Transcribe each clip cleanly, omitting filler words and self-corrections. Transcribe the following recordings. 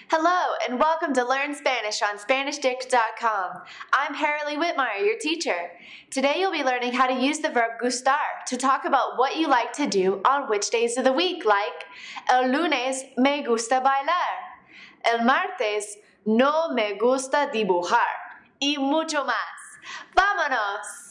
Hello, and welcome to Learn Spanish on SpanishDict.com. I'm Haralee Whitmire, your teacher. Today you'll be learning how to use the verb gustar to talk about what you like to do on which days of the week, like El lunes me gusta bailar, el martes no me gusta dibujar, y mucho más. ¡Vámonos!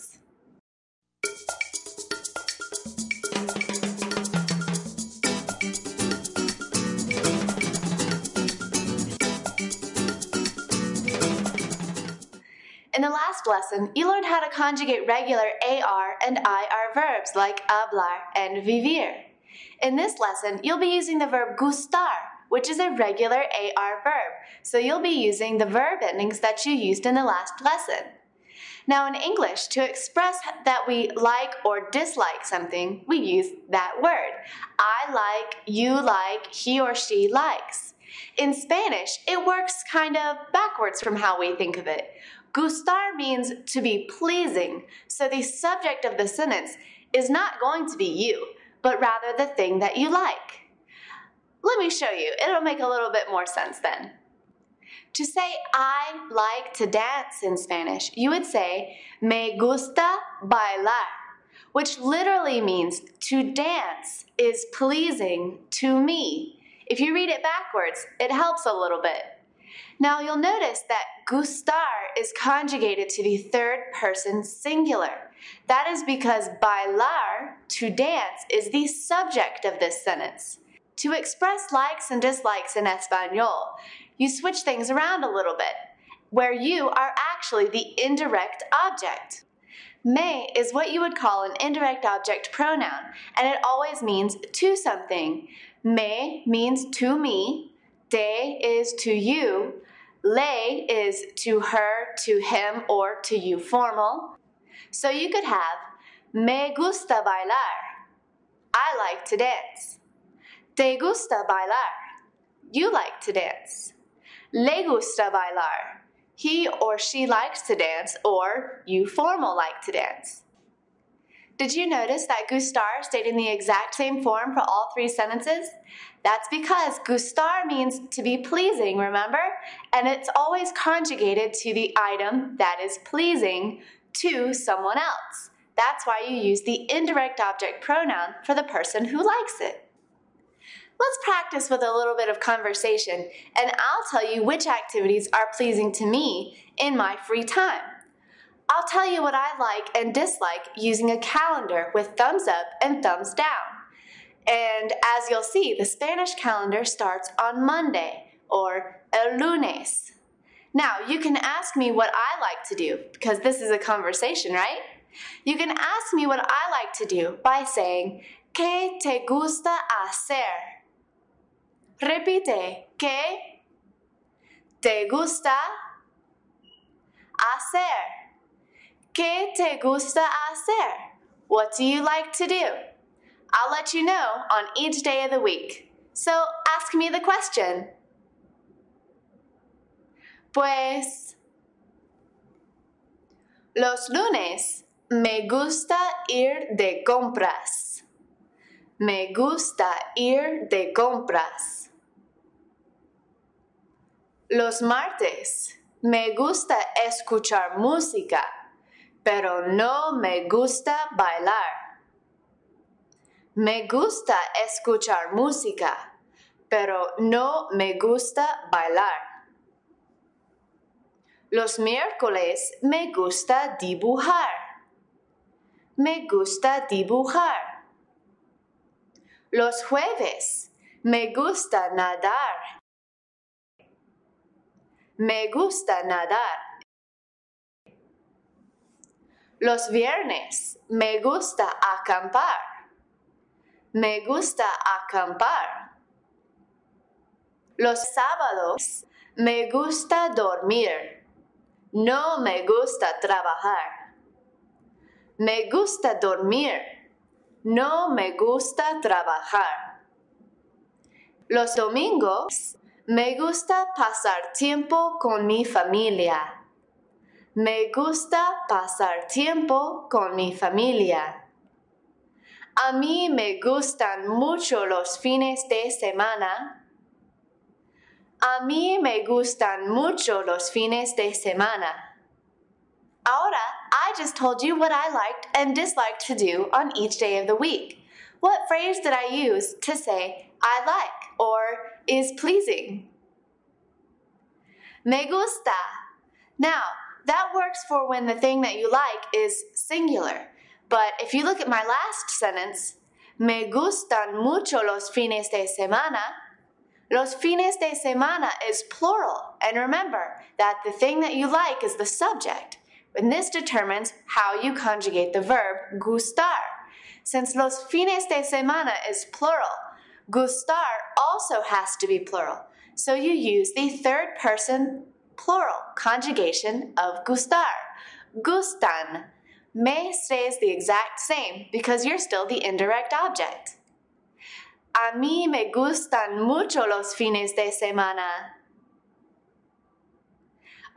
In the last lesson, you learned how to conjugate regular AR and IR verbs like hablar and vivir. In this lesson, you'll be using the verb gustar, which is a regular AR verb, so you'll be using the verb endings that you used in the last lesson. Now in English, to express that we like or dislike something, we use that word. I like, you like, he or she likes. In Spanish, it works kind of backwards from how we think of it. Gustar means to be pleasing, so the subject of the sentence is not going to be you, but rather the thing that you like. Let me show you. It'll make a little bit more sense then. To say I like to dance in Spanish, you would say me gusta bailar, which literally means to dance is pleasing to me. If you read it backwards, it helps a little bit. Now you'll notice that gustar is conjugated to the third person singular. That is because bailar, to dance, is the subject of this sentence. To express likes and dislikes in Espanol, you switch things around a little bit, where you are actually the indirect object. Me is what you would call an indirect object pronoun, and it always means to something. Me means to me, de is to you, le is to her, to him, or to you formal. So you could have me gusta bailar. I like to dance. Te gusta bailar. You like to dance. Le gusta bailar. He or she likes to dance, or you formal like to dance. Did you notice that gustar stayed in the exact same form for all three sentences? That's because gustar means to be pleasing, remember? And it's always conjugated to the item that is pleasing to someone else. That's why you use the indirect object pronoun for the person who likes it. Let's practice with a little bit of conversation, and I'll tell you which activities are pleasing to me in my free time. I'll tell you what I like and dislike using a calendar with thumbs up and thumbs down. And as you'll see, the Spanish calendar starts on Monday, or el lunes. Now, you can ask me what I like to do, because this is a conversation, right? You can ask me what I like to do by saying, ¿Qué te gusta hacer? Repite, ¿qué te gusta hacer? ¿Qué te gusta hacer? What do you like to do? I'll let you know on each day of the week. So ask me the question. Pues, los lunes me gusta ir de compras. Me gusta ir de compras. Los martes me gusta escuchar música, pero no me gusta bailar. Me gusta escuchar música, pero no me gusta bailar. Los miércoles me gusta dibujar. Me gusta dibujar. Los jueves me gusta nadar. Me gusta nadar. Los viernes me gusta acampar. Me gusta acampar. Los sábados me gusta dormir. No me gusta trabajar. Me gusta dormir. No me gusta trabajar. Los domingos me gusta pasar tiempo con mi familia. Me gusta pasar tiempo con mi familia. A mí me gustan mucho los fines de semana. A mí me gustan mucho los fines de semana. Ahora, I just told you what I liked and disliked to do on each day of the week. What phrase did I use to say I like or is pleasing? Me gusta. Now, that works for when the thing that you like is singular. But if you look at my last sentence, me gustan mucho los fines de semana, los fines de semana is plural. And remember that the thing that you like is the subject. And this determines how you conjugate the verb gustar. Since los fines de semana is plural, gustar also has to be plural. So you use the third person plural conjugation of gustar. Gustan. Me stays the exact same because you're still the indirect object. A mí me gustan mucho los fines de semana.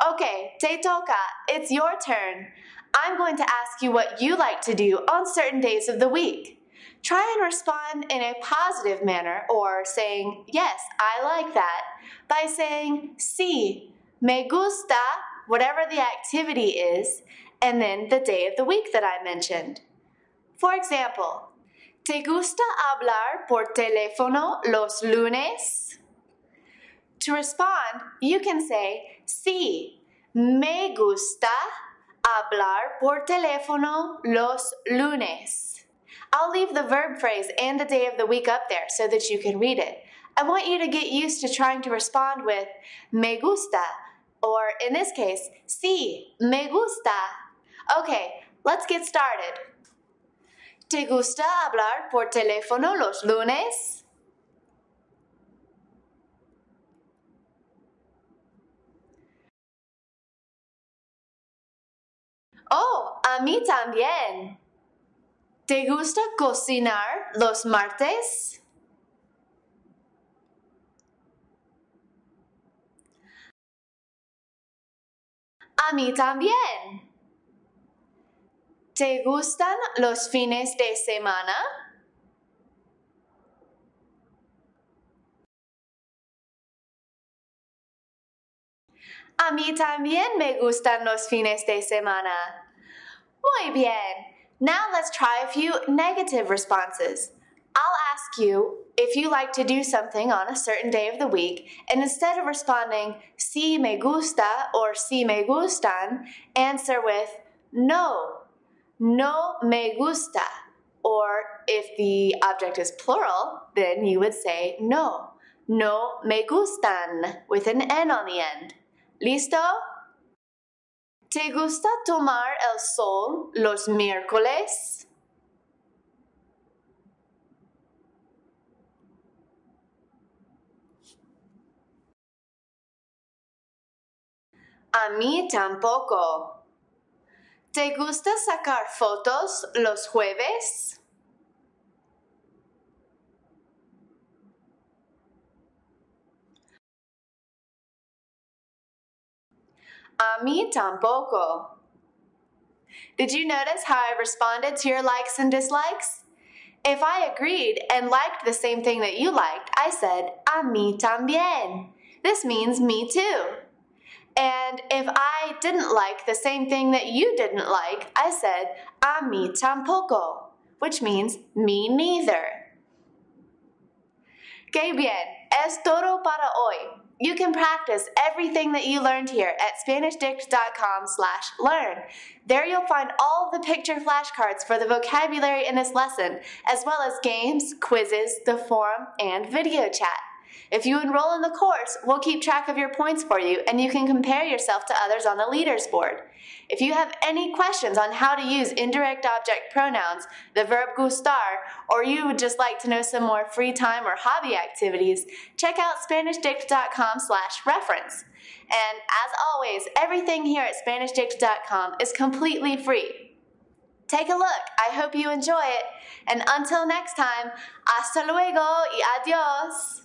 Okay, te toca. It's your turn. I'm going to ask you what you like to do on certain days of the week. Try and respond in a positive manner or saying, yes, I like that, by saying, sí, me gusta, whatever the activity is, and then the day of the week that I mentioned. For example, ¿te gusta hablar por teléfono los lunes? To respond, you can say, sí, me gusta hablar por teléfono los lunes. I'll leave the verb phrase and the day of the week up there so that you can read it. I want you to get used to trying to respond with me gusta, or in this case, sí, me gusta. Okay, let's get started. ¿Te gusta hablar por teléfono los lunes? Oh, a mí también. ¿Te gusta cocinar los martes? A mí también. ¿Te gustan los fines de semana? A mí también me gustan los fines de semana. Muy bien. Now let's try a few negative responses. I'll ask you if you like to do something on a certain day of the week, and instead of responding, sí me gusta or sí me gustan, answer with no. No me gusta. Or if the object is plural, then you would say no. No me gustan with an N on the end. ¿Listo? ¿Te gusta tomar el sol los miércoles? A mí tampoco. ¿Te gusta sacar fotos los jueves? A mí tampoco. Did you notice how I responded to your likes and dislikes? If I agreed and liked the same thing that you liked, I said, a mí también. This means me too. And if I didn't like the same thing that you didn't like, I said, a mí tampoco, which means me neither. Qué bien, es todo para hoy. You can practice everything that you learned here at SpanishDict.com/learn. There you'll find all of the picture flashcards for the vocabulary in this lesson, as well as games, quizzes, the forum, and video chat. If you enroll in the course, we'll keep track of your points for you, and you can compare yourself to others on the leaders board. If you have any questions on how to use indirect object pronouns, the verb gustar, or you would just like to know some more free time or hobby activities, check out SpanishDict.com/reference. And as always, everything here at SpanishDict.com is completely free. Take a look. I hope you enjoy it. And until next time, hasta luego y adios.